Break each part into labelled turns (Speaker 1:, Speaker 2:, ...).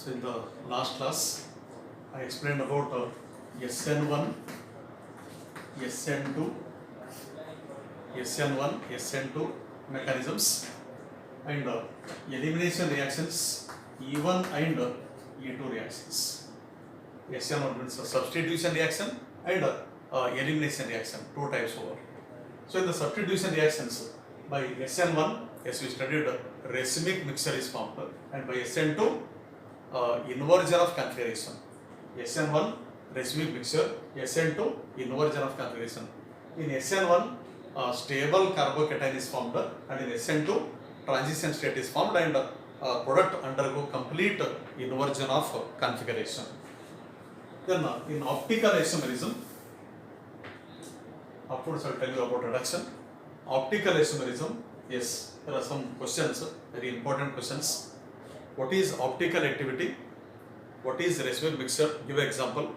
Speaker 1: So in the last class, I explained about SN1, SN2, SN1, SN2 mechanisms and elimination reactions E1 and E2 reactions. SN1 means a substitution reaction and elimination reaction, two types over. So in the substitution reactions, by SN1, as we studied, racemic mixture is formed, and by SN2, inversion of configuration. SN1 racemic mixture, SN2 inversion of configuration. In SN1, stable carbocation is formed, and in SN2 transition state is formed, and product undergo complete inversion of configuration. Then in optical isomerism, afterwards I will tell you about reduction. Optical isomerism, yes, there are some questions, very important questions. What is optical activity? What is racemic mixture? Give an example.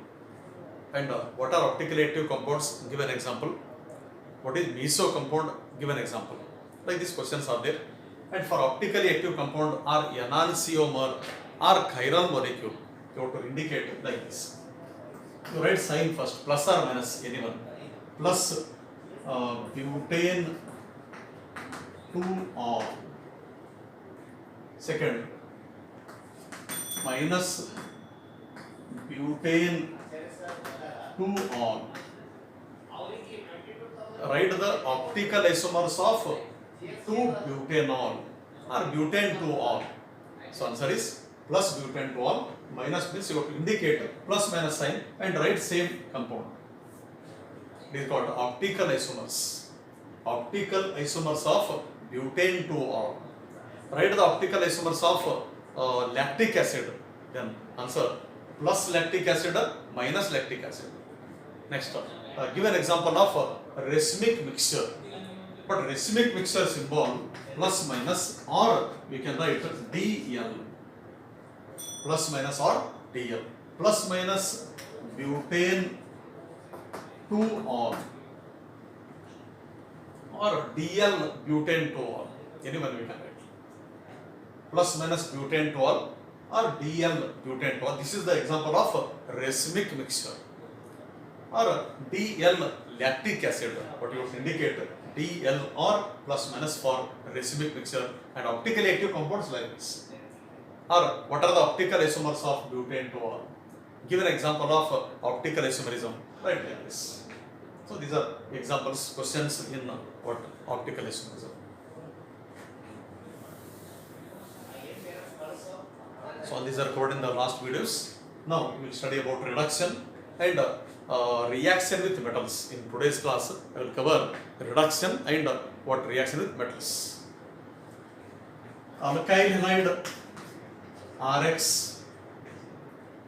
Speaker 1: And what are optically active compounds? Give an example. What is meso compound? Give an example. Like these questions are there. And for optically active compound are enantiomer or chiral molecule, you have to indicate like this. You write sign first, plus or minus anyone. Plus butane 2-or. Second, minus butane 2-or. Write the optical isomers of 2-butanol or butane 2-or. So answer is plus butane 2-or, minus means you have to indicate plus minus sign and write same compound. It is called optical isomers. Optical isomers of butane 2-or. Write the optical isomers of lactic acid. Then answer plus lactic acid, minus lactic acid. Next, give an example of racemic mixture. But racemic mixture symbol plus minus or we can write DL. Plus minus or DL. Plus minus butane 2-or or DL butane 2-or. Anyone we can write. Plus minus butane 2-or or DL butane 2-or. This is the example of racemic mixture. Or DL lactic acid. What you would indicate DL or plus minus for racemic mixture and optically active compounds like this. Or what are the optical isomers of butane 2-or? Give an example of optical isomerism, right like this. So these are examples, questions in what optical isomerism. So all these are covered in the last videos. Now we will study about reduction and reaction with metals. In today's class, I will cover reduction and what reaction with metals. Alkyl halide RX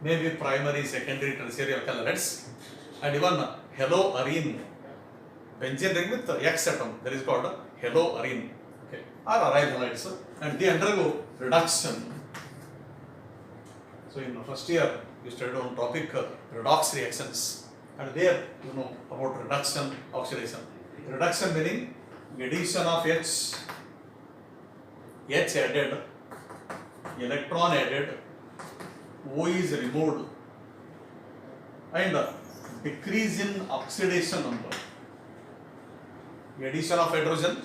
Speaker 1: may be primary, secondary, tertiary alkyl halides, and even haloarine benzene ring with X atom, that is called haloarine, okay, or aryl halides, and they undergo reduction. So in first year you studied on topic redox reactions, and there you know about reduction, oxidation. Reduction meaning addition of H added, electron added, O is removed, and decrease in oxidation number. Addition of hydrogen,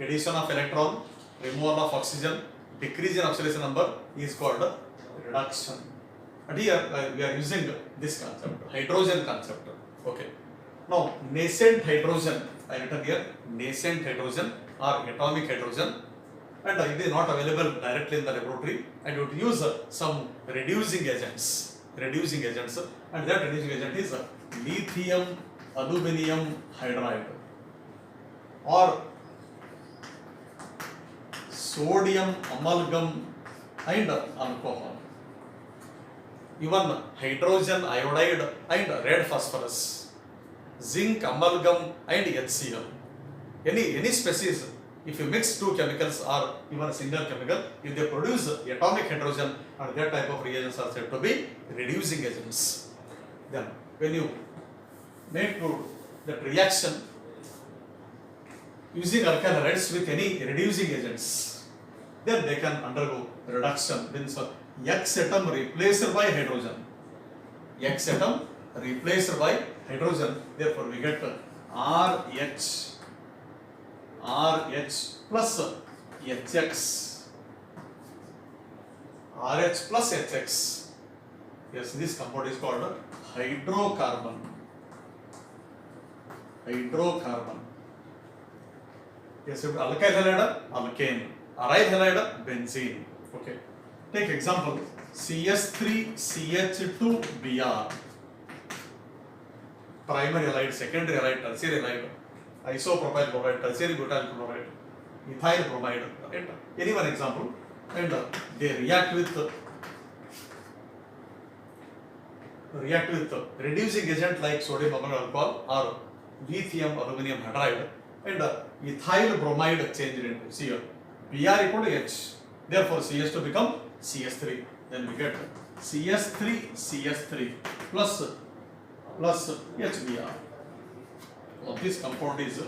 Speaker 1: addition of electron, removal of oxygen, decrease in oxidation number is called reduction. And here we are using this concept, hydrogen concept. Okay. Now nascent hydrogen, I written here nascent hydrogen or atomic hydrogen, and it is not available directly in the laboratory, and you would use some reducing agents, and that reducing agent is lithium aluminum hydride or sodium amalgam and alcohol. Even hydrogen iodide and red phosphorus, zinc amalgam and HCl. Any species, if you mix two chemicals or even a single chemical, if they produce atomic hydrogen, and that type of reagents are said to be reducing agents. Then when you make that reaction using alkyl halides with any reducing agents, then they can undergo reduction. Means X atom replaced by hydrogen. X atom replaced by hydrogen. Therefore, we get RH plus HX. RH plus HX. Yes, this compound is called hydrocarbon. Hydrocarbon. Yes, alkyl halide, alkane. Aryl halide, benzene. Okay. Take example CS3CH2Br. Primary halide, secondary halide, tertiary halide, isopropyl chloride, tertiary butyl chloride, ethyl bromide. Right? Any one example, and they react with reducing agent like sodium ammonium alcohol or lithium aluminum hydride, and ethyl bromide changed into Cl. Br equal to H. Therefore, CS2 become CS3. Then we get CS3 plus HBr. Well, this compound is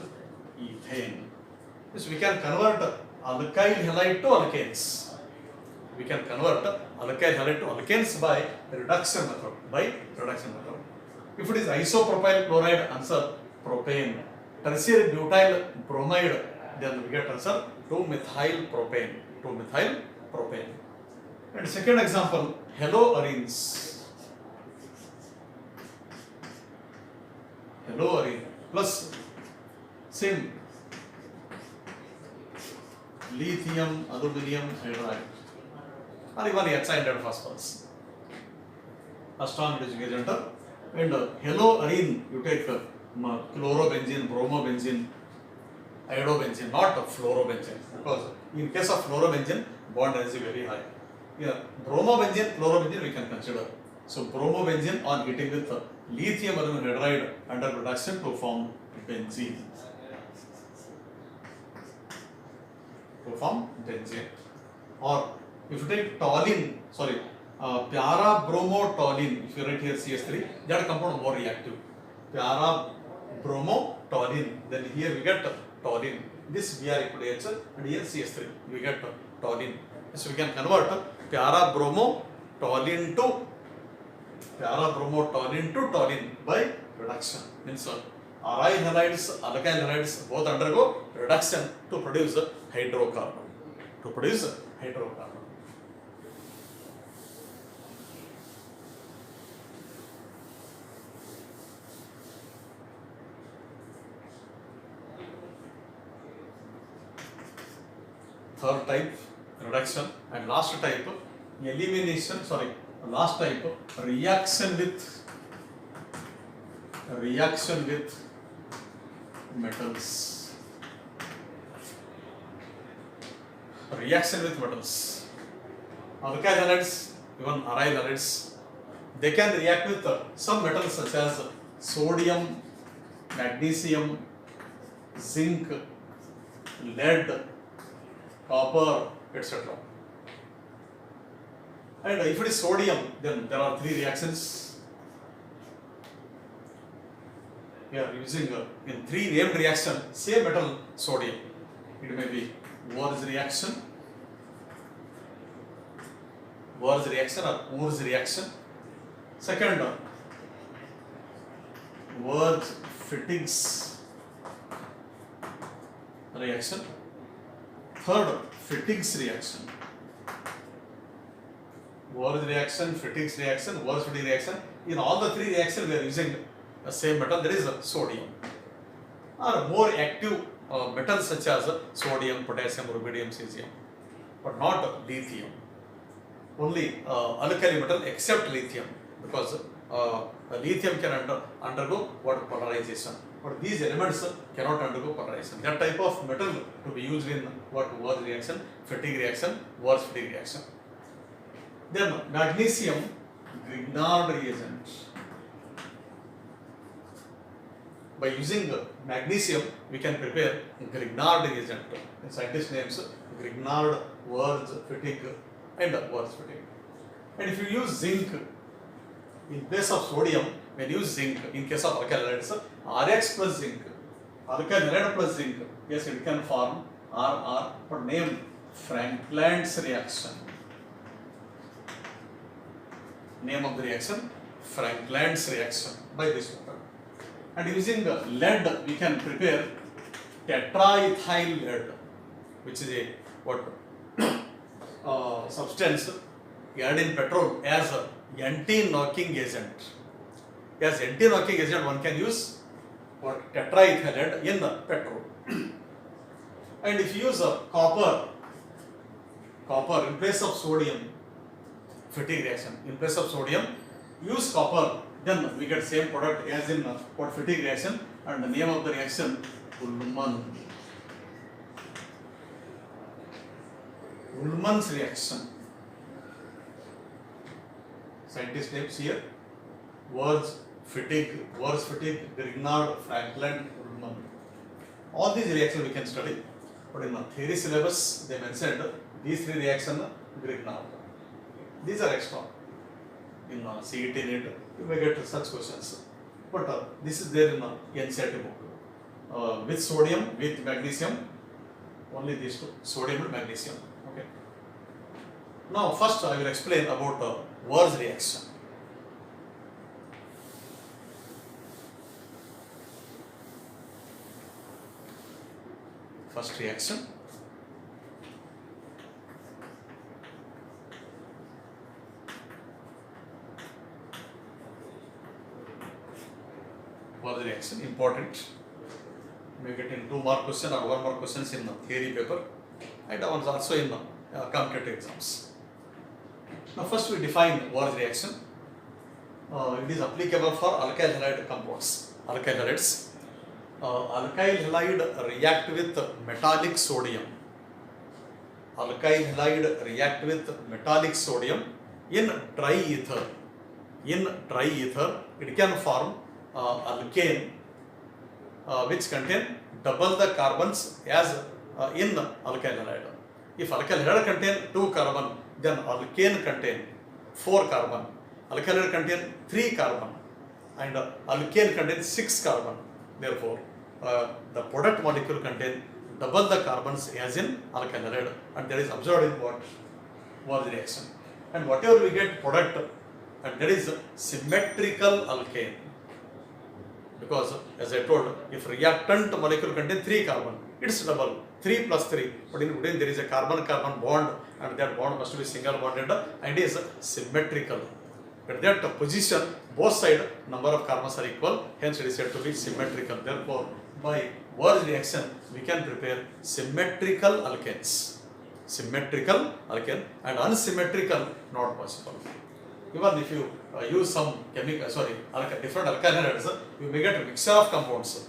Speaker 1: ethane. So we can convert alkyl halide to alkanes. We can convert alkyl halide to alkanes by reduction method. If it is isopropyl chloride, answer propane. Tertiary butyl bromide, then we get answer 2-methyl propane. And second example, haloarenes. Haloarene plus same lithium aluminum hydride or even H-ended phosphorus. A strong reducing agent. And haloarene, you take chlorobenzene, bromobenzene, iodobenzene, not fluorobenzene, because in case of fluorobenzene, bond energy very high. Yeah, bromobenzene, chlorobenzene we can consider. So bromobenzene on heating with lithium aluminum hydride under reduction to form benzene. Or if you take toluene, para-bromotoluene, if you write here CS3, that compound more reactive. Para-bromotoluene, then here we get toluene. This Br equal to H and here CS3, we get toluene. So we can convert para-bromotoluene to toluene by reduction. Means aryl halides, alkyl halides both undergo reduction to produce hydrocarbon. Third type, reduction, and last type, elimination. Last type, reaction with metals. Alkyl halides, even aryl halides, they can react with some metals such as sodium, magnesium, zinc, lead, copper, etc. And if it is sodium, then there are three reactions. We are using in three named reaction, same metal, sodium. It may be Wurz reaction or Wurz reaction. Second, Wurz-Fittigs reaction. Third, Fittigs reaction. Wurz reaction, Fittigs reaction, Wurz-Fittig reaction. In all the three reactions, we are using the same metal, that is sodium. Or more active metals such as sodium, potassium, rubidium, cesium, but not lithium. Only alkali metal except lithium, because lithium can undergo what polarization, but these elements cannot undergo polarization. That type of metal to be used in what Wurz reaction, Fittig reaction, Wurz-Fittig reaction. Then magnesium, Grignard reagent. By using magnesium, we can prepare Grignard reagent. In scientist names, Grignard, Wurz-Fittig, and Wurz-Fittig. And if you use zinc, in place of sodium, when you use zinc, in case of alkyl halides, RX plus zinc, alkyl halide plus zinc, yes, it can form RR, but name Frankland's reaction. Name of the reaction, Frankland's reaction, by this method. And using lead, we can prepare tetraethyl lead, which is a what substance added in petrol as a anti-knocking agent. As anti-knocking agent, one can use what tetraethyl lead in petrol. And if you use copper in place of sodium, fatigue reaction, in place of sodium, use copper, then we get same product as in what fatigue reaction, and the name of the reaction, Ullmann's reaction. Scientist names here, Wurtz, Grignard, Frankland, Ullmann. All these reactions we can study, but in the theory syllabus they mentioned these three reactions, Grignard. These are extra. In CET NET, you may get such questions. But this is there in the NCERT book. With sodium, with magnesium, only these two, sodium and magnesium. Okay. Now, first I will explain about Wurtz reaction. First reaction. Wurtz reaction, important. You may get in 2 mark question or 1 mark questions in the theory paper, and also in the competitive exams. Now first we define Wurtz reaction. It is applicable for alkyl halide compounds. Alkyl halides. Alkyl halide react with metallic sodium. Alkyl halide react with metallic sodium in dry ether. In dry ether, it can form alkane which contain double the carbons as in alkyl halide. If alkyl halide contain 2 carbon, then alkane contain 4 carbon. Alkyl halide contain 3 carbon, and alkane contains 6 carbon. Therefore, the product molecule contain double the carbons as in alkyl halide, and that is observed in what Wurtz reaction. And whatever we get product, and that is symmetrical alkane. Because as I told, if reactant molecule contains 3 carbon, it's double, 3 plus 3. But in within there is a carbon-carbon bond, and that bond must be single bonded and is symmetrical. At that position, both sides number of carbons are equal, hence it is said to be symmetrical. Therefore, by Wurtz reaction, we can prepare symmetrical alkanes. Symmetrical alkane and unsymmetrical not possible. Even if you use some different alkyl halides, you may get a mixture of compounds.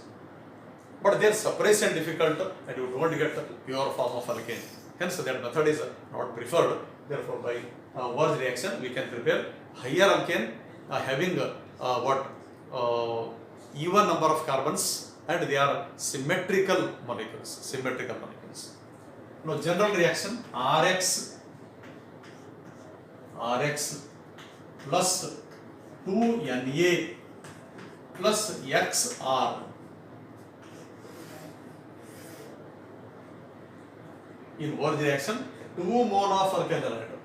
Speaker 1: But their separation difficult and you don't get pure form of alkane. Hence that method is not preferred. Therefore, by Wurtz reaction, we can prepare higher alkane having even number of carbons, and they are symmetrical molecules. Now, general reaction, RX plus 2Na plus XR. In Wurtz reaction, 2 moles of alkyl halide,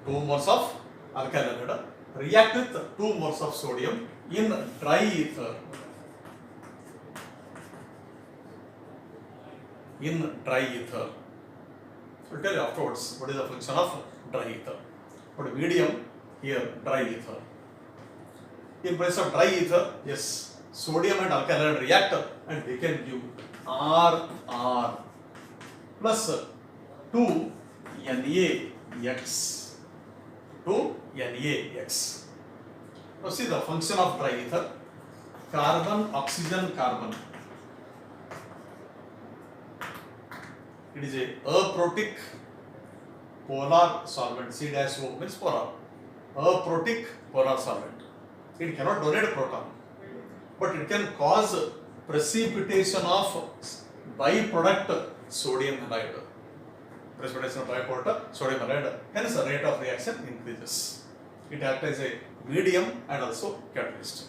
Speaker 1: 2 moles of alkyl halide react with 2 moles of sodium in dry ether. I will tell you afterwards what is the function of dry ether. But medium here, dry ether. In place of dry ether, yes, sodium and alkyl halide react and they can give RR plus 2NaX. 2NaX. Now see the function of dry ether. Carbon, oxygen, carbon. It is a aprotic polar solvent. C-O means polar. Aprotic polar solvent. It cannot donate proton, but it can cause precipitation of byproduct sodium halide. Precipitation of byproduct sodium halide. Hence, the rate of reaction increases. It acts as a medium and also catalyst.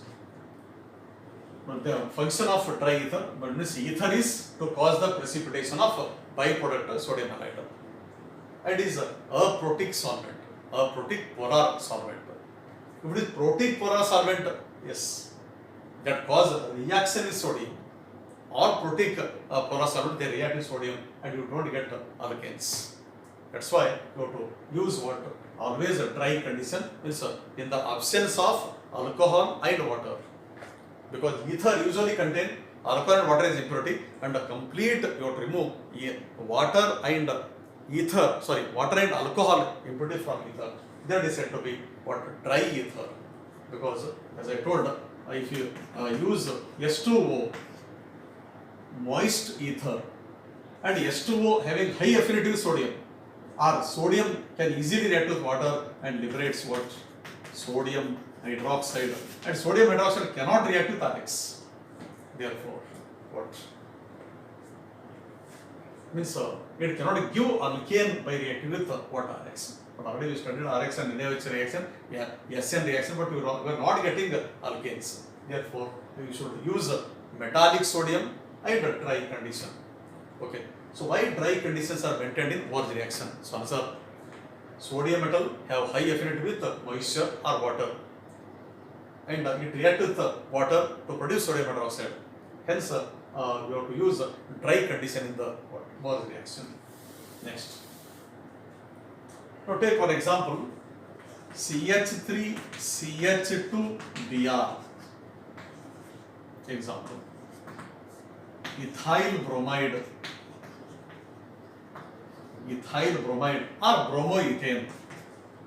Speaker 1: The function of dry ether, but means ether is to cause the precipitation of byproduct sodium halide. and is a protic solvent, a protic polar solvent. If it is protic polar solvent, yes, that cause reaction with sodium, or protic polar solvent, they react with sodium and you don't get alkanes. That's why you have to use what? Always a dry condition, means in the absence of alcohol and water. Because ether usually contain alcohol and water is impurity, and a complete you have to remove water and water and alcohol impurity from ether. That is said to be what? Dry ether. Because as I told, if you use S2O, moist ether, and S2O having high affinity with sodium, or sodium can easily react with water and liberates what? Sodium hydroxide, and sodium hydroxide cannot react with RX. Therefore, what? Means it cannot give alkane by reacting with what? RX. But already we studied RX and NaOH reaction, SN reaction, but we are not getting alkanes. Therefore, we should use metallic sodium and dry condition. Okay. So why dry conditions are maintained in Bohr's reaction? So answer: sodium metal have high affinity with moisture or water, and it reacts with water to produce sodium hydroxide. Hence, we have to use dry condition in the Bohr's reaction. Next, now take one example: CH3CH2Br. Example: ethyl bromide or bromoethane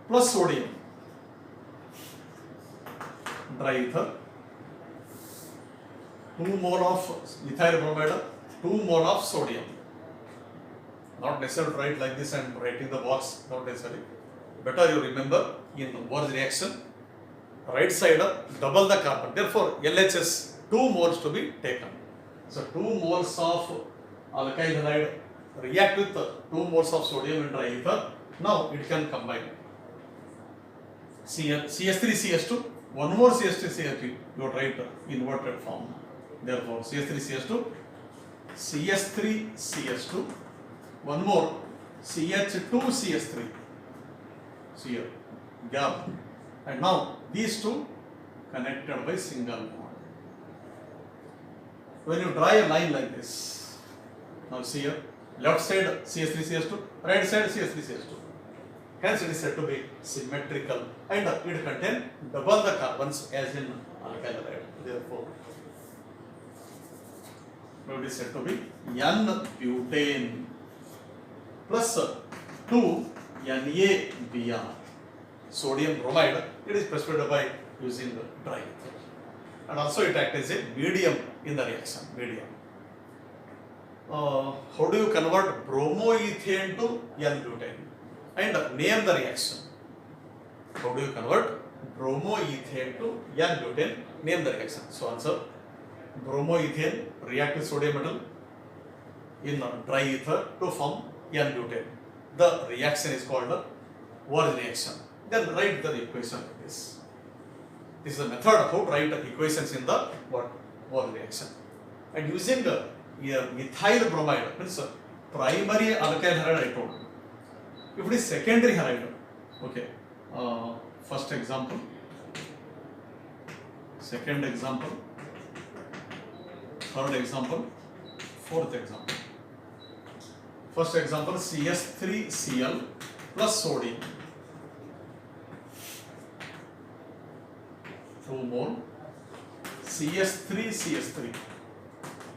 Speaker 1: plus sodium, dry ether, 2 mole of ethyl bromide, 2 mole of sodium. Not necessary to write like this and write in the box, not necessary. Better you remember, in Bohr's reaction, right side double the carbon, therefore LHS 2 moles to be taken. So 2 moles of alkyl halide react with 2 moles of sodium in dry ether. Now it can combine CH3CH2, 1 more CH3CH2, you write inverted form. Therefore CH3CH2, CH3CH2, 1 more CH2CH3. So here gap, and now these two connected by single bond. When you draw a line like this, now see here, left side CH3CH2, right side CH3CH2. Hence it is said to be symmetrical, and it contains double the carbons as in alkyl halide. Therefore, it is said to be N-butane plus 2 NaBr. Sodium bromide, it is precipitated by using the dry ether. And also it acts as a medium in the reaction. Medium. How do you convert bromoethane to N-butane? And name the reaction. How do you convert bromoethane to N-butane? Name the reaction. So answer: bromoethane react with sodium metal in dry ether to form N-butane. The reaction is called the Bohr's reaction. Then write the equation like this. This is the method how to write the equations in the Bohr's reaction. And using the ethyl bromide, means primary alkyl halide I told. If it is secondary halide, okay. First example, second example, third example, fourth example. First example, CH3Cl plus sodium, 2 mole, CH3CH3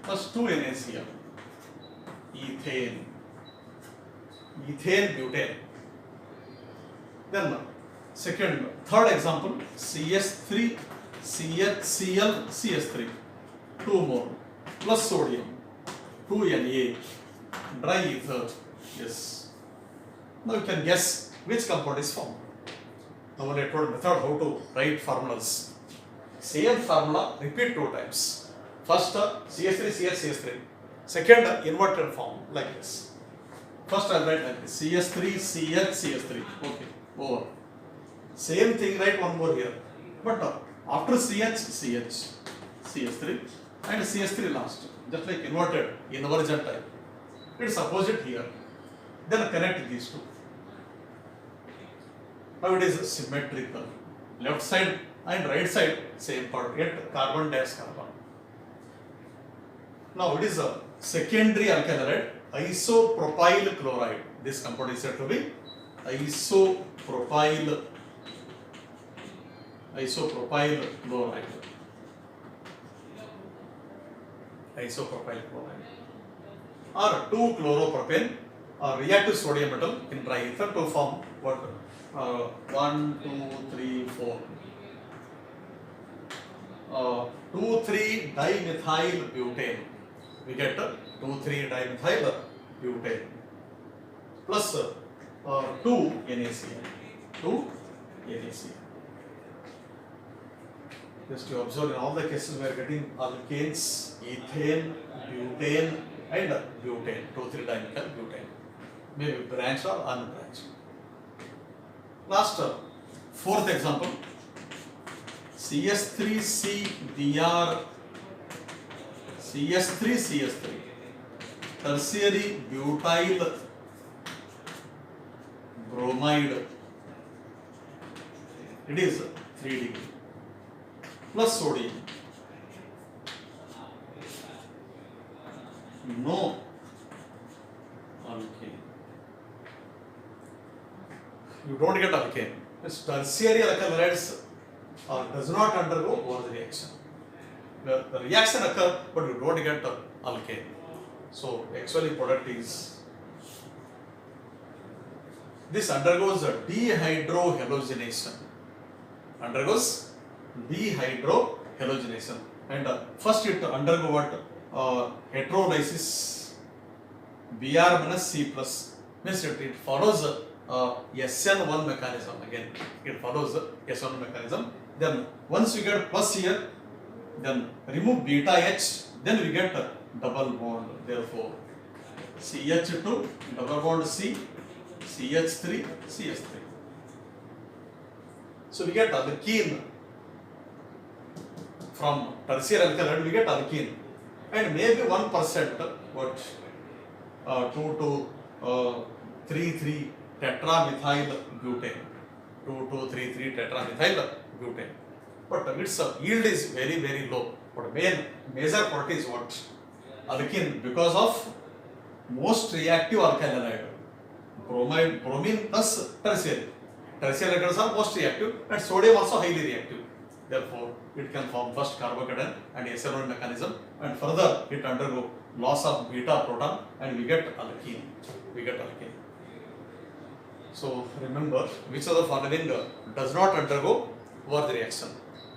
Speaker 1: plus 2 NaCl, ethane, butane. Then third example, CH3CHCl CH3, 2 mole plus sodium, 2 Na, dry ether. Yes. Now you can guess which compound is formed. Now when I told method how to write formulas, same formula repeat 2 times. First CH3CH3, second inverted form like this. First I will write like this: CH3CH3. Okay, over. Same thing, write one more here. But after CH3 and CH3 last, just like inverted, inversion type. It is opposite here. Then connect these two. Now it is symmetrical. Left side and right side same part, yet carbon dash carbon. Now it is a secondary alkyl halide, isopropyl chloride. This compound is said to be isopropyl chloride. Isopropyl chloride. Or 2-chloropropane or reactive sodium metal in dry ether to form what? 1, 2, 3, 4. 2,3-dimethyl butane. We get 2,3-dimethyl butane plus 2 NaCl. 2 NaCl. Just to observe, in all the cases we are getting alkanes, ethane, butane, and butane. 2,3-dimethyl butane. Maybe branched or unbranched. Last, fourth example. CS3CBr, CS3, tertiary butyl bromide. It is 3 degree plus sodium. No alkane. You don't get alkane. This tertiary alkyl halides does not undergo Wolff reaction. The reaction occurs, but you don't get alkane. So actually product is, this undergoes a dehydrohalogenation. Undergoes dehydrohalogenation, and first it undergo what? Heterolysis Br minus C plus, means it follows SN1 mechanism. Again it follows SN1 mechanism. Then once you get plus here, then remove beta H, then we get a double bond. Therefore CH2 double bond C, CH3, CH3. So we get alkene from tertiary alkyl halide. We get alkene, and maybe 1% what 2,2,3,3 tetramethyl butane. 2,2,3,3 tetramethyl butane. But its yield is very, very low. But major property is what? Alkene, because of most reactive alkyl halide. Bromine plus tertiary. Tertiary alkyls are most reactive, and sodium also highly reactive. Therefore, it can form first carbocation and SN1 mechanism, and further it undergo loss of beta proton, and we get alkene. So remember, which of the following does not undergo Wolff reaction?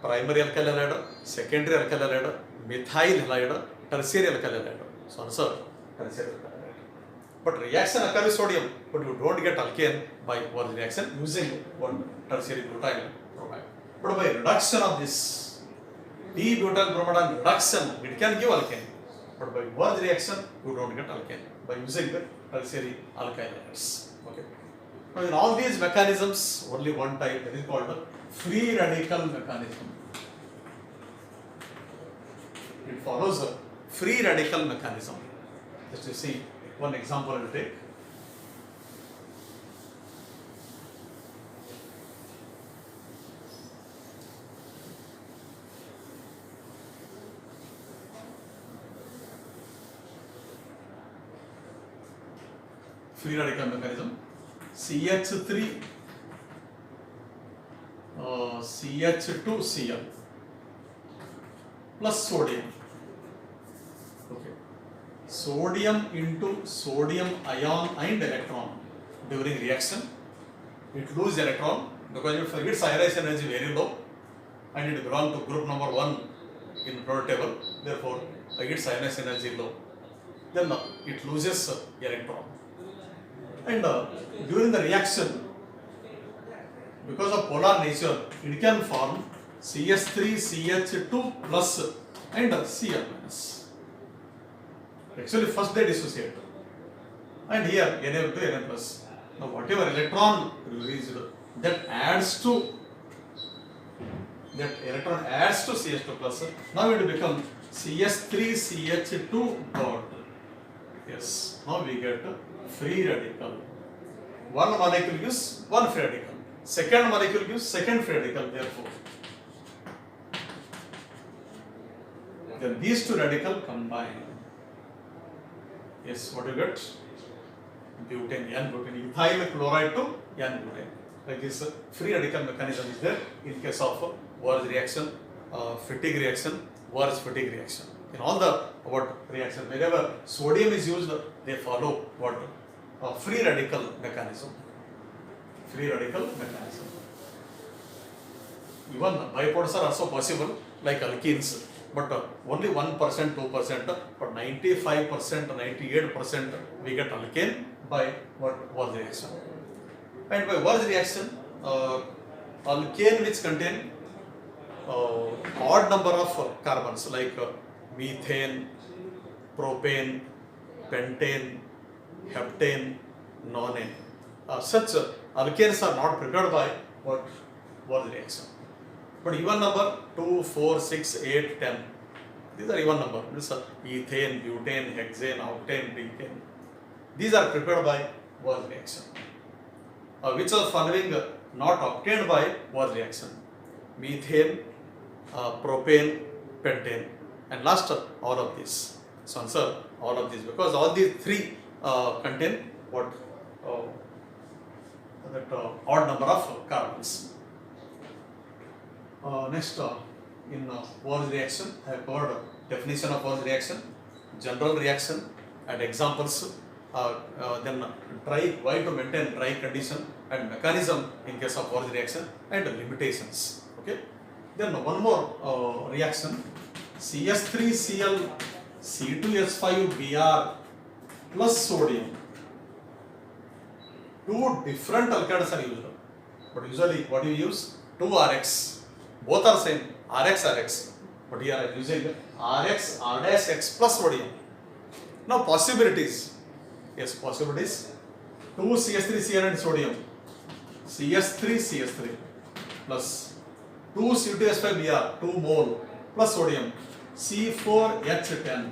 Speaker 1: Primary alkyl halide, secondary alkyl halide, methyl halide, tertiary alkyl halide. So answer tertiary alkyl halide. But reaction occurs with sodium, but you don't get alkane by Wolff reaction using one tertiary butyl bromide. But by reduction of this d-butyl bromide reduction, it can give alkane. But by Wolff reaction, you don't get alkane by using the tertiary alkyl halides. Okay. Now in all these mechanisms, only one type, that is called the free radical mechanism. It follows a free radical mechanism. Just to see one example I will take. Free radical mechanism. CH3 CH2Cl plus sodium. Okay. Sodium into sodium ion and electron during reaction. It loses electron because its ionization energy very low, and it belongs to group number 1 in periodic table. Therefore, its ionization energy low. Then it loses electron. And during the reaction, because of polar nature, it can form CH3, CH2 plus and Cl minus. Actually, first they dissociate. And here Na to Na plus. Now, whatever electron released, that electron adds to CH2 plus. Now it becomes CH3, CH2 dot. Yes. Now we get free radical. One molecule gives one free radical. second molecule gives second free radical, therefore. Then these two radicals combine. Yes, what do you get? Butane, N-butane, ethyl chloride to N-butane. Like this free radical mechanism is there in case of Wurtz reaction, fatigue reaction, Wurtz fatigue reaction. In all the reaction, wherever sodium is used, they follow free radical mechanism. Free radical mechanism. Even bipods are also possible, like alkenes, but only 1%, 2%, but 95%, 98% we get alkane by Wurtz reaction. And by Wurtz reaction, alkane which contain odd number of carbons like methane, propane, pentane, heptane, nonane. Such alkanes are not prepared by Wurtz reaction. But even number 2, 4, 6, 8, 10. These are even number. This are ethane, butane, hexane, octane, decane. These are prepared by Wurtz reaction. Which are following not obtained by Wurtz reaction? Methane, propane, pentane, and last all of these. So answer all of these, because all these three contain odd number of carbons. Next, in Wurtz reaction, I have covered definition of Wurtz reaction, general reaction, and examples. Then why to maintain dry condition, and mechanism in case of Wurtz reaction, and limitations. Okay. Then one more reaction, CS3Cl C2H5Br plus sodium. Two different alkydes are used, but usually what do you use? 2RX. Both are same, RX, but here I am using RX, R-X plus sodium. Now possibilities. Yes, possibilities. 2CH3Cl and sodium. CS3 plus 2C2H5Br, 2 mole plus sodium, C4H10.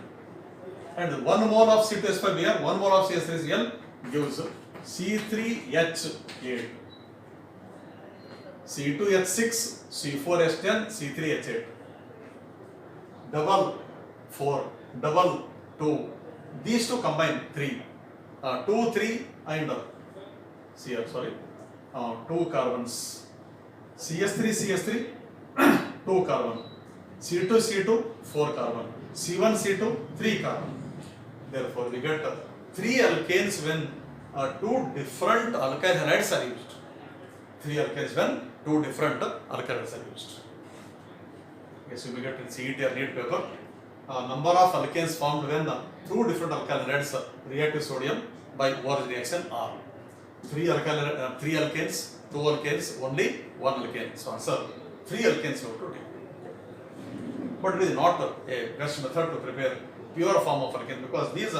Speaker 1: And 1 mole of C2H5Br, 1 mole of CS3Cl gives C3H8. C2H6, C4H10, C3H8. Double 4, double 2. These two combine 3. 2, 3 and 2 carbons. CS3, 2 carbon. C2, 4 carbon. C1, 3 carbon. Therefore, we get 3 alkanes when 2 different alkyl halides are used. 3 alkanes when 2 different alkyl halides are used. Yes, we get in CET or NEET paper. Number of alkanes formed when 2 different alkyl halides react to sodium by Wurtz reaction are 3 alkanes, 2 alkanes, only 1 alkane. So answer 3 alkanes you have to take. But it is not a best method to prepare pure form of alkane, because these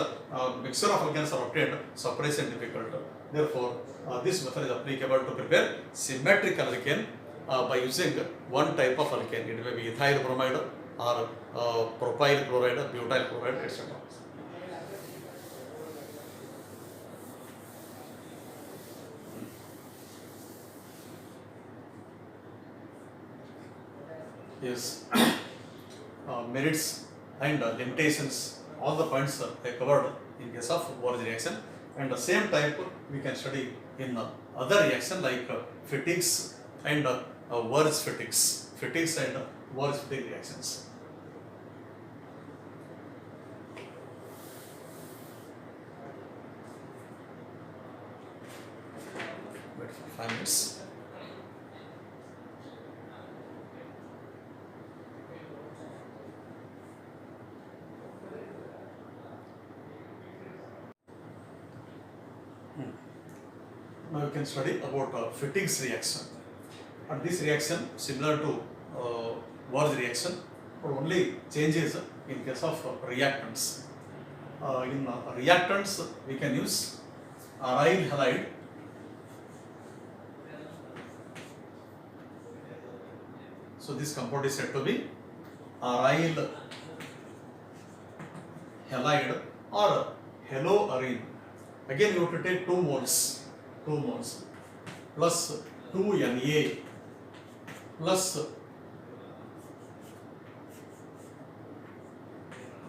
Speaker 1: mixture of alkanes are obtained surprise and difficult. Therefore, this method is applicable to prepare symmetrical alkane by using one type of alkane. It may be ethyl bromide or propyl chloride, butyl chloride, etc. Yes, merits and limitations, all the points I covered in case of Wurtz reaction, and the same type we can study in other reaction like fatigues and Wurtz fatigues, and Wurtz fatigue reactions. Wait for 5 minutes. Now you can study about fatigues reaction, and this reaction similar to Wurtz reaction, but only changes in case of reactants. In reactants we can use aryl halide, so this compound is said to be aryl halide or haloarine. Again you have to take 2 moles plus 2Na plus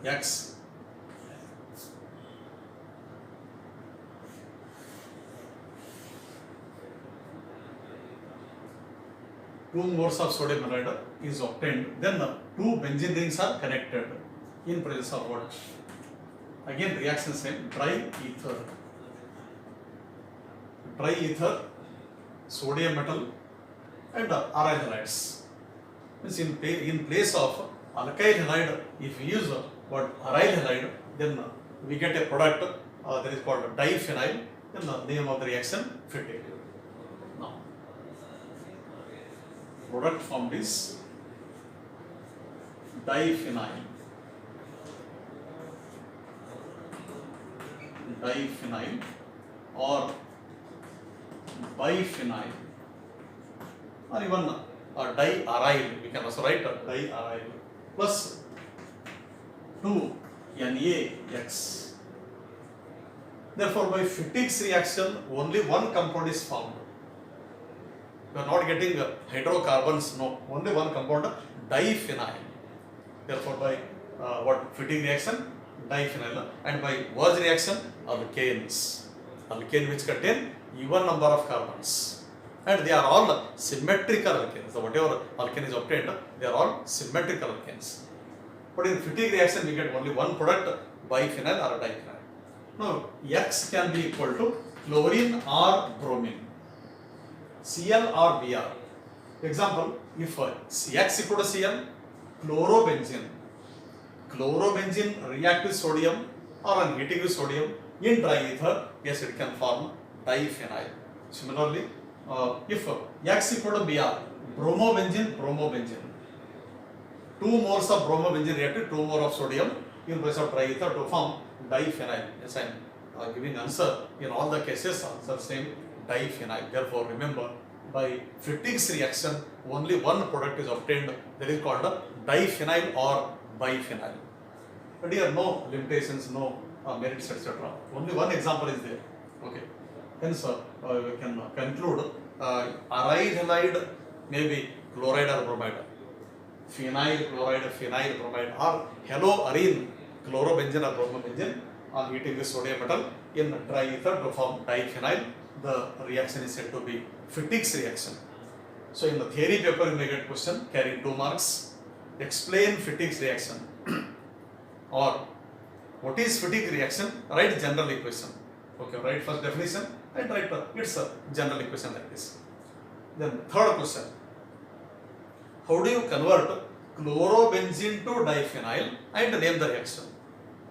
Speaker 1: X. Two moles of sodium halide is obtained. Then two benzene rings are connected in presence of what? Again reaction same, dry ether, sodium metal and aryl halides. Means in place of alkyl halide, if we use what aryl halide, then we get a product that is called diphenyl. Then the name of the reaction phthic. Now, product formed is diphenyl or biphenyl or even diaryl. We can also write diaryl plus 2NaX. Therefore, by Fittig's reaction, only one compound is formed. We are not getting hydrocarbons, no, only one compound, diphenyl. Therefore, by what Fittig reaction, diphenyl, and by Würz reaction, alkanes. Alkane which contain even number of carbons, and they are all symmetrical alkanes. So whatever alkane is obtained, they are all symmetrical alkanes. But in Fittig reaction, we get only one product, biphenyl or diphenyl. Now, X can be equal to chlorine or bromine, Cl or Br. Example, if X equal to Cl, chlorobenzene react with sodium or on heating with sodium in dry ether, yes, it can form diphenyl. Similarly, if X equal to Br, bromobenzene, 2 moles of bromobenzene react with 2 moles of sodium in place of dry ether to form diphenyl. Yes, I am giving answer in all the cases, answer same, diphenyl. Therefore, remember, by Fittig's reaction, only one product is obtained, that is called diphenyl or biphenyl. But here no limitations, no merits, etc. Only one example is there. Okay. Hence, we can conclude aryl halide may be chloride or bromide, phenyl chloride, phenyl bromide, or haloarine, chlorobenzene or bromobenzene on heating with sodium metal in dry ether to form diphenyl. The reaction is said to be Fittig's reaction. So in the theory paper, you may get question carrying 2 marks. Explain Fittig's reaction or what is Fittig reaction? Write general equation. Okay, write first definition and write its a general equation like this. Then third question: how do you convert chlorobenzene to diphenyl and name the reaction?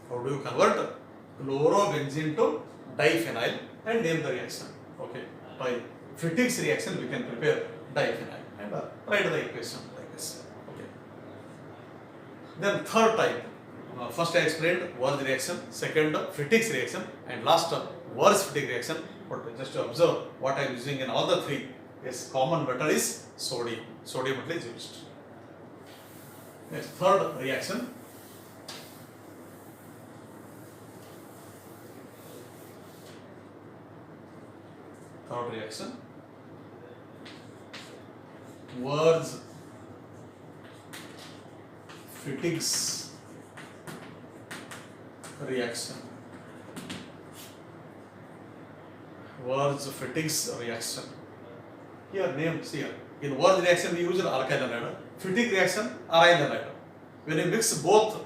Speaker 1: How do you convert chlorobenzene to diphenyl and name the reaction? Okay, by Fittig's reaction we can prepare diphenyl and write the equation like this. Okay. Then third type, first I explained Würz reaction, second Fittig's reaction, and last Würz-Fittig reaction. But just to observe what I am using in all the three is common metal is sodium. Sodium metal is used. Next, third reaction. Third reaction, Würz-Fittig's reaction. Würz-Fittig's reaction. Here name, see here. In Würz reaction we use alkyl halide. Fittig reaction, aryl halide. When you mix both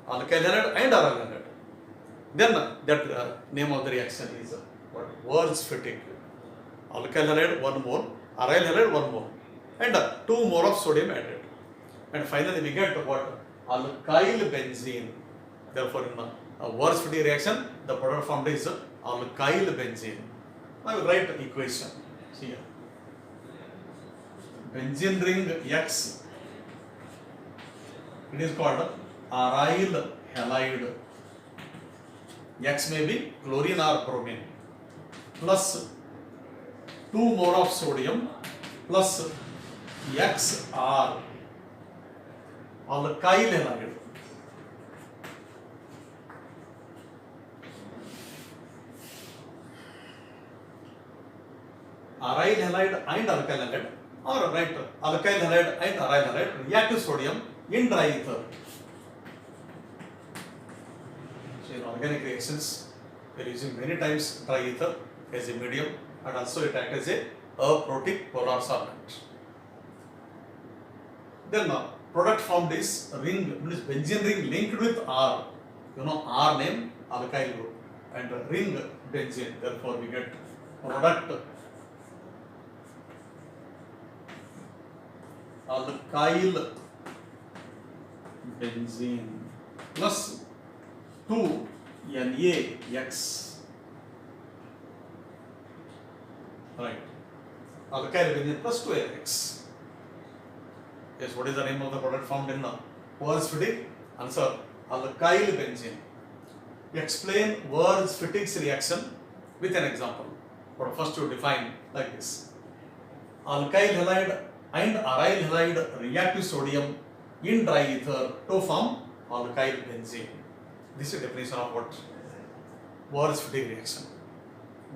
Speaker 1: alkyl halide and aryl halide, then that name of the reaction is what? Würz-Fittig. Alkyl halide 1 mole, aryl halide 1 mole, and 2 mole of sodium added. And finally we get what? Alkyl benzene. Therefore, in Würz-Fittig reaction, the product formed is alkyl benzene. Now we write equation. See here. Benzene ring X, it is called aryl halide. X may be chlorine or bromine, plus 2 more of sodium plus XR, alkyl halide. aryl halide and alkyl halide, or write alkyl halide and aryl halide react to sodium in dry ether. So in organic reactions, we are using many times dry ether as a medium, and also it acts as a aprotic polar solvent. Then product formed is ring, means benzene ring linked with R. You know R name alkyl group and ring benzene. Therefore we get product alkyl benzene plus 2NaX. Right. Alkyl benzene plus 2NaX. Yes, what is the name of the product formed in Wurtz-Fittig? Answer, alkyl benzene. Explain Wurtz-Fittig's reaction with an example. But first you define like this. Alkyl halide and aryl halide react with sodium in dry ether to form alkyl benzene. This is the definition of what? Wurtz-Fittig reaction.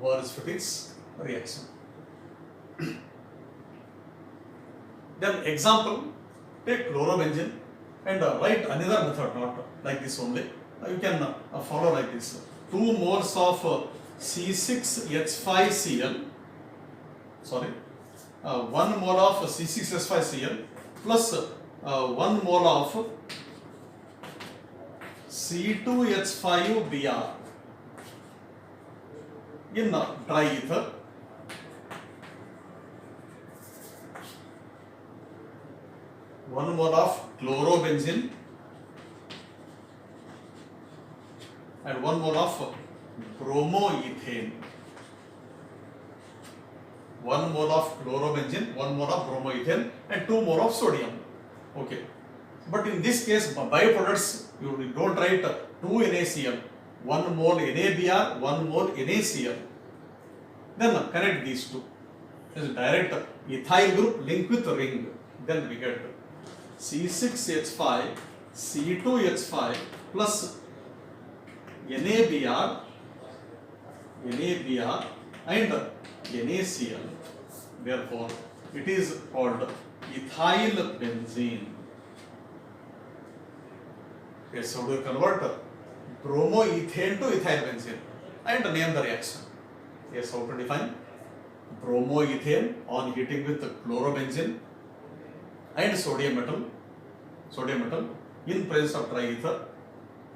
Speaker 1: Wurtz-Fittig's reaction. Then example, take chlorobenzene and write another method, not like this only. You can follow like this. 2 moles of C6H5Cl, 1 mole of C6H5Cl plus 1 mole of C2H5Br in dry ether. One mole of chlorobenzene and 1 mole of bromoethane. 1 mole of chlorobenzene, 1 mole of bromoethane, and 2 mole of sodium. Okay. But in this case, bioproducts, you don't write 2 NaCl, 1 mole NaBr, 1 mole NaCl. Then connect these two. This is direct ethyl group link with ring. Then we get C6H5, C2H5 plus NaBr and NaCl. Therefore, it is called ethyl benzene. Yes, so we convert bromoethane to ethyl benzene and name the reaction. Yes, how to define? Bromoethane on heating with chlorobenzene and sodium metal in presence of dry ether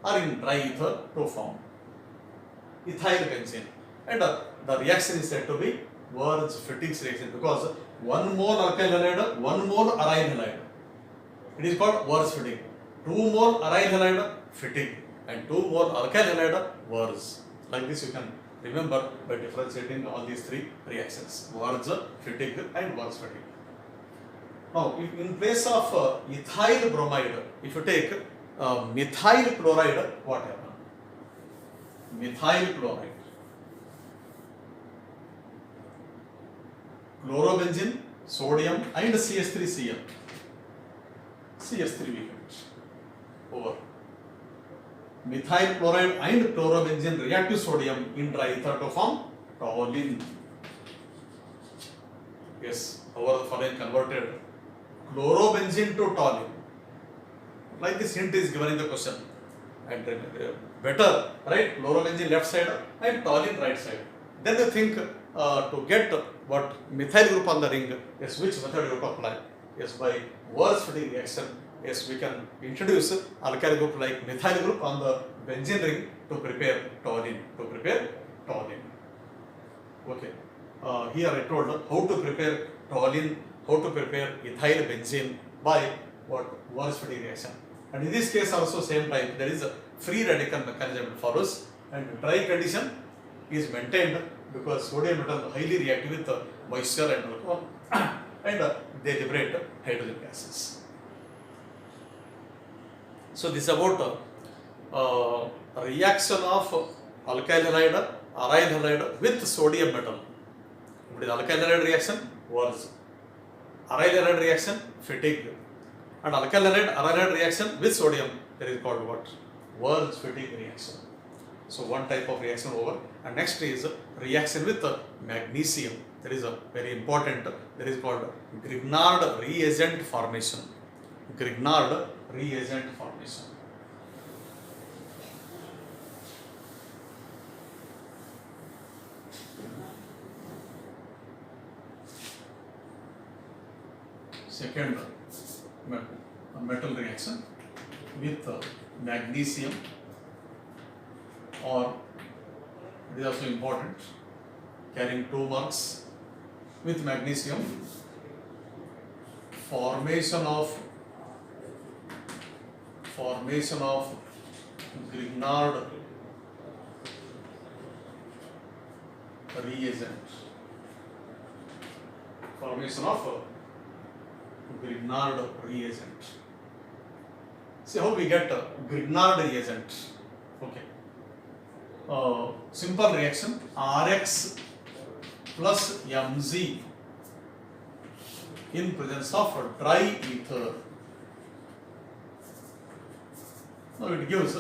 Speaker 1: or in dry ether to form ethyl benzene, and the reaction is said to be Wurtz-Fittig's reaction because 1 mole alkyl halide, 1 mole aryl halide. It is called Wurtz-Fittig. 2 mole aryl halide Fittig and 2 mole alkyl halide Wurtz. Like this you can remember by differentiating all these 3 reactions: Wurtz-Fittig and Wurtz-Fittig. Now, if in place of ethyl bromide, if you take methyl chloride, what happens? Methyl chloride, chlorobenzene, sodium, and CH3Cl. CH3 we get over. Methyl chloride and chlorobenzene react with sodium in dry ether to form toluene. Yes, over the following converted chlorobenzene to toluene. Like this hint is given in the question. And better, right? Chlorobenzene left side and toluene right side. Then you think to get what methyl group on the ring, yes, which method you have to apply? Yes, by Wurtz-Fittig reaction, yes, we can introduce alkyl group like methyl group on the benzene ring to prepare toluene. Okay. Here I told how to prepare toluene, how to prepare ethyl benzene by what Wurtz-Fittig reaction. And in this case also same time there is a free radical mechanism it follows, and dry condition is maintained because sodium metal highly reactive with moisture and alcohol and they liberate hydrogen gases. So this is about reaction of alkyl halide, aryl halide with sodium metal. What is alkyl halide reaction? Wurtz. Aryl halide reaction? Fittig. And alkyl halide, aryl halide reaction with sodium, that is called what? Wurtz-Fittig reaction. So one type of reaction over, and next is reaction with magnesium. There is a very important, there is called Grignard reagent formation. Grignard reagent formation. Second metal reaction with magnesium, or it is also important, carrying 2 marks, with magnesium, formation of Grignard reagent. Formation of Grignard reagent. See how we get Grignard reagent. Okay. Simple reaction, Rx plus Mg in presence of dry ether. Now it gives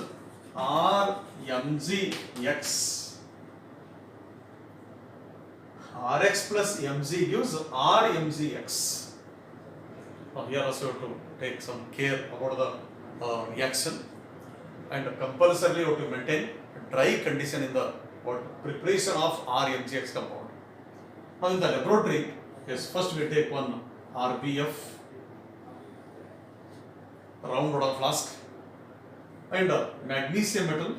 Speaker 1: RMgX. Rx plus Mg gives RMgX. Now here also you have to take some care about the reaction, and compulsorily you have to maintain dry condition in the preparation of RMgX compound. Now in the laboratory, yes, first we take one RBF round rod flask and magnesium metal,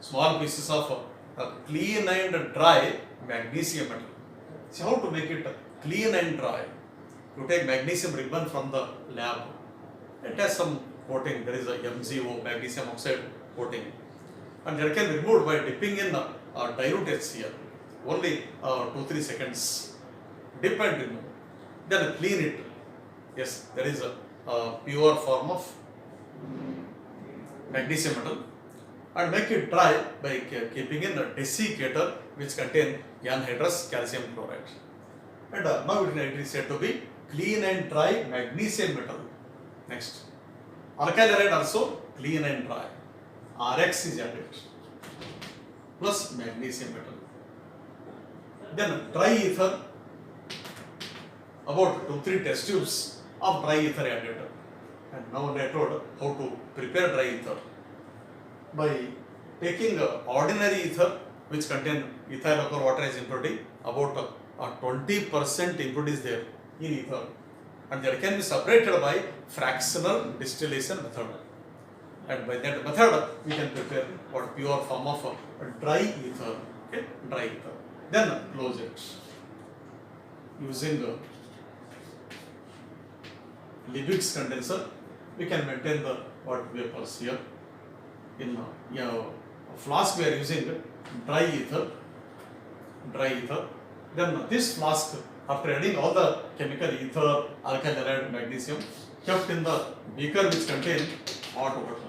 Speaker 1: small pieces of clean and dry magnesium metal. See how to make it clean and dry. You take magnesium ribbon from the lab. It has some coating. There is a MgO, magnesium oxide coating, and that can be removed by dipping in dilute HCl. Only 2-3 seconds. Dip and remove. Then clean it. Yes, there is a pure form of magnesium metal, and make it dry by keeping in a desiccator which contain anhydrous calcium chloride. And now it is said to be clean and dry magnesium metal. Next, alkyl halide also clean and dry. Rx is added plus magnesium metal. Then dry ether, about 2-3 test tubes of dry ether added. And now I told how to prepare dry ether by taking ordinary ether which contain ethyl alcohol water as impurity, about 20% impurity is there in ether, and that can be separated by fractional distillation method, and by that method we can prepare what pure form of dry ether. Okay, dry ether. Then close it using Liebig's condenser. We can maintain the vapors here. In flask we are using dry ether. Then this flask, after adding all the chemical ether, alkyl halide, magnesium, kept in the beaker which contain hot water.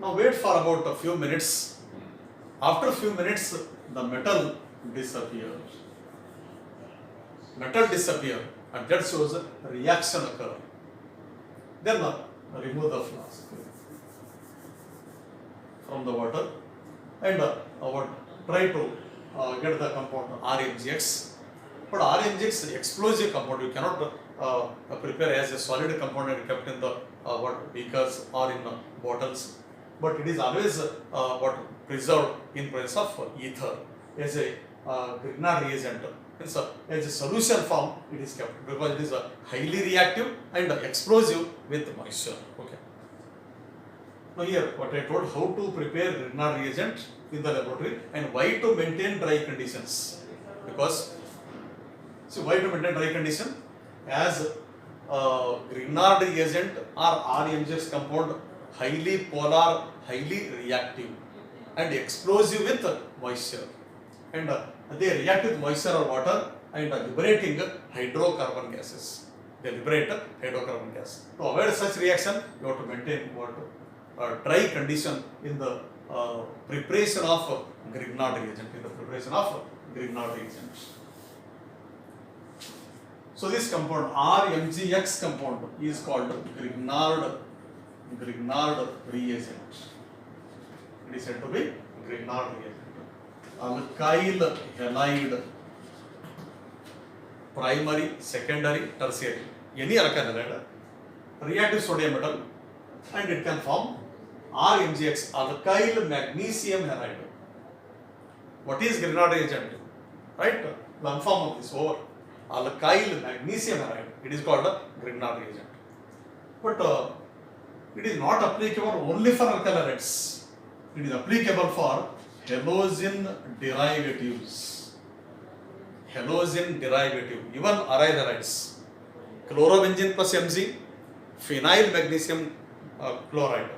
Speaker 1: Now wait for about a few minutes. After a few minutes, the metal disappears. And that shows a reaction occur. Then remove the flask from the water and try to get the compound RMgX. But RMgX is explosive compound. You cannot prepare as a solid compound and kept in the beakers or in bottles. But it is always preserved in presence of ether as a Grignard reagent. As a solution form, it is kept because it is highly reactive and explosive with moisture. Okay. Now here, what I told, how to prepare Grignard reagent in the laboratory and why to maintain dry conditions. Because, see, why to maintain dry condition? As Grignard reagent or RMgX compound highly polar, highly reactive and explosive with moisture, and they react with moisture or water and liberating hydrocarbon gases. They liberate hydrocarbon gas. To avoid such reaction, you have to maintain dry condition in the preparation of Grignard reagent. So this compound RMgX compound is called Grignard reagent. It is said to be Grignard reagent. Alkyl halide, primary, secondary, tertiary, any alkyl halide, reactive sodium metal, and it can form RMgX, alkyl magnesium halide. What is Grignard reagent? Right? One form of this over. Alkyl magnesium halide. It is called a Grignard reagent. But it is not applicable only for alkyl halides. It is applicable for halogen derivatives. Halogen derivative, even aryl halides. Chlorobenzene plus Mg, phenyl magnesium chloride.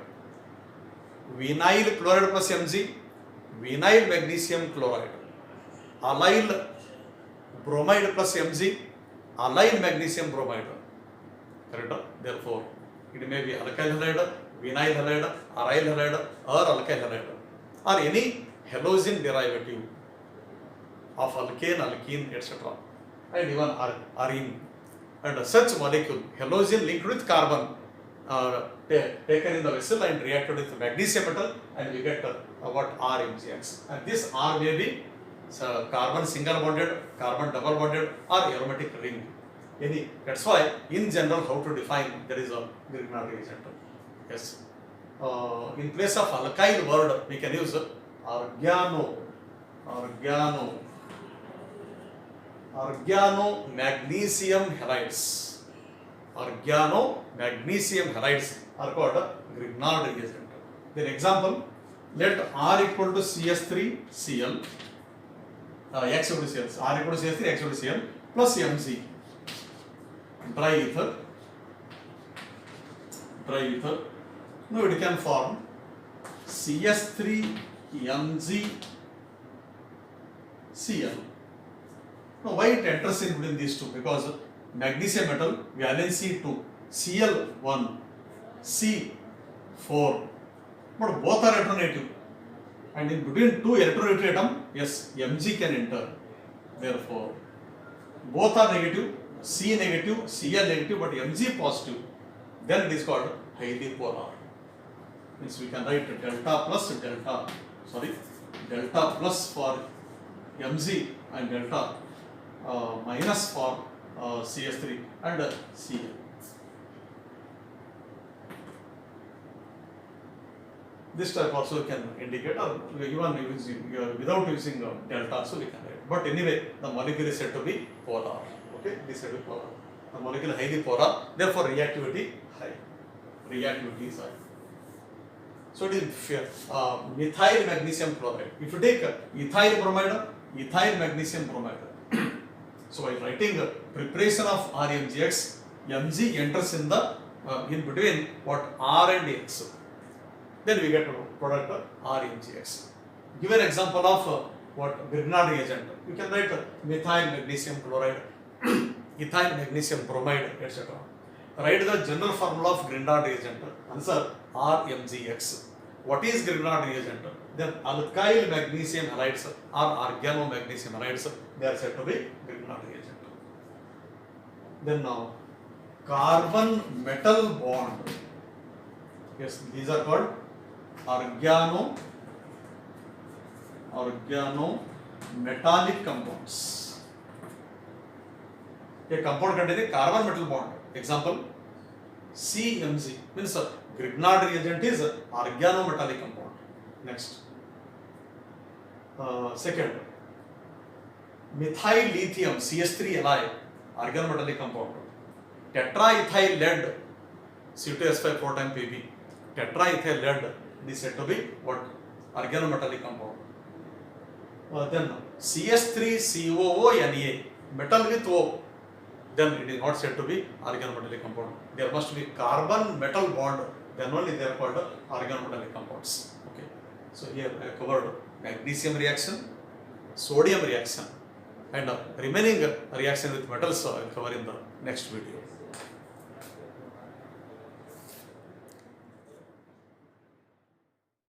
Speaker 1: Vinyl chloride plus Mg, vinyl magnesium chloride. Allyl bromide plus Mg, allyl magnesium bromide. Correct? Therefore, it may be alkyl halide, vinyl halide, aryl halide, or alkyl halide, or any halogen derivative of alkane, alkene, etc. And even arene. And such molecule, halogen linked with carbon, taken in the vessel and reacted with magnesium metal, and we get what RMgX. And this R may be carbon single bonded, carbon double bonded, or aromatic ring. That's why in general how to define there is a Grignard reagent. Yes. In place of alkyl word we can use organo magnesium halides. Organo magnesium halides are called Grignard reagent. Then example, let R equal to CS3Cl, X equal to Cl, R equal to CS3, X equal to Cl plus Mg. Dry ether. Now it can form CS3 Mg Cl. Now why it enters in between these two? Because magnesium metal valency 2, Cl1, C4, but both are electronegative, and in between two electronegative atom, yes, Mg can enter. Therefore, both are negative. C negative, Cl negative, but Mg positive, then it is called highly polar. Means we can write delta plus for Mg and delta minus for CS3 and Cl. This type also can indicate, or even without using delta also we can write. But anyway, the molecule is said to be polar. Okay, this is said to be polar. The molecule highly polar, therefore reactivity high. Reactivity is high. So it is methyl magnesium chloride. If you take ethyl bromide, ethyl magnesium bromide. So while writing preparation of RMgX, Mg enters in the in between what R and X. Then we get a product RMgX. Give an example of what Grignard reagent. You can write methyl magnesium chloride, ethyl magnesium bromide, etc. Write the general formula of Grignard reagent. Answer RMgX. What is Grignard reagent? Then alkyl magnesium halides or organo magnesium halides, they are said to be Grignard reagent. Then now carbon metal bond. Yes, these are called organo metallic compounds. A compound containing carbon metal bond. Example, CMG means Grignard reagent is organometallic compound. Next, second, methyl lithium CS3Li, organometallic compound. Tetraethyl lead, C2S5 4 times Pb. Tetraethyl lead is said to be what? Organometallic compound. Then CS3COO Na, metal with O, then it is not said to be organometallic compound. There must be carbon metal bond, then only they are called organometallic compounds. Okay. So here I have covered magnesium reaction, sodium reaction, and remaining reaction with metals I will cover in the next video.